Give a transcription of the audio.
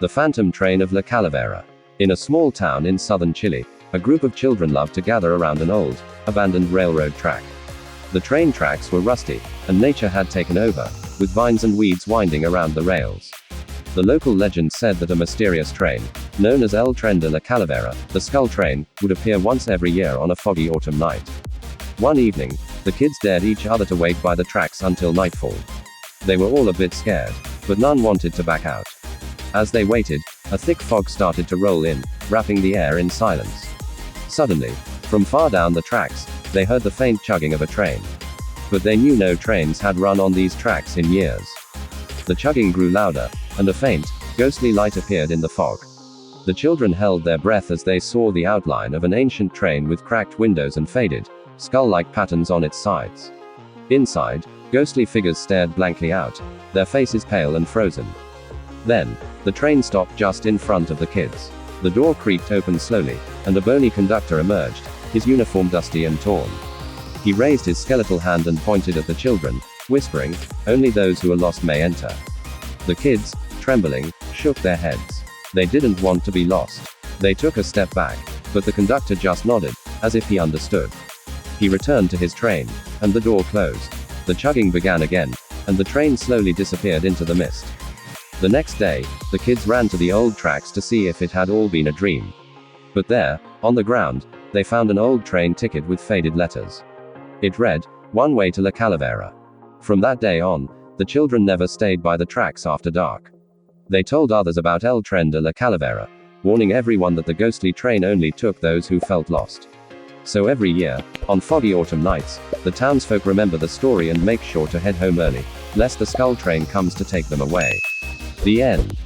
The Phantom Train of La Calavera. In a small town in southern Chile, a group of children loved to gather around an old, abandoned railroad track. The train tracks were rusty, and nature had taken over, with vines and weeds winding around the rails. The local legend said that a mysterious train, known as El Tren de la Calavera, the Skull Train, would appear once every year on a foggy autumn night. One evening, the kids dared each other to wait by the tracks until nightfall. They were all a bit scared, but none wanted to back out. As they waited, a thick fog started to roll in, wrapping the air in silence. Suddenly, from far down the tracks, they heard the faint chugging of a train. But they knew no trains had run on these tracks in years. The chugging grew louder, and a faint, ghostly light appeared in the fog. The children held their breath as they saw the outline of an ancient train with cracked windows and faded, skull-like patterns on its sides. Inside, ghostly figures stared blankly out, their faces pale and frozen. Then, the train stopped just in front of the kids. The door creaked open slowly, and a bony conductor emerged, his uniform dusty and torn. He raised his skeletal hand and pointed at the children, whispering, "Only those who are lost may enter." The kids, trembling, shook their heads. They didn't want to be lost. They took a step back, but the conductor just nodded, as if he understood. He returned to his train, and the door closed. The chugging began again, and the train slowly disappeared into the mist. The next day, the kids ran to the old tracks to see if it had all been a dream. But there, on the ground, they found an old train ticket with faded letters. It read, "One way to La Calavera." From that day on, the children never stayed by the tracks after dark. They told others about El Tren de la Calavera, warning everyone that the ghostly train only took those who felt lost. So every year, on foggy autumn nights, the townsfolk remember the story and make sure to head home early, lest the Skull Train comes to take them away. The end.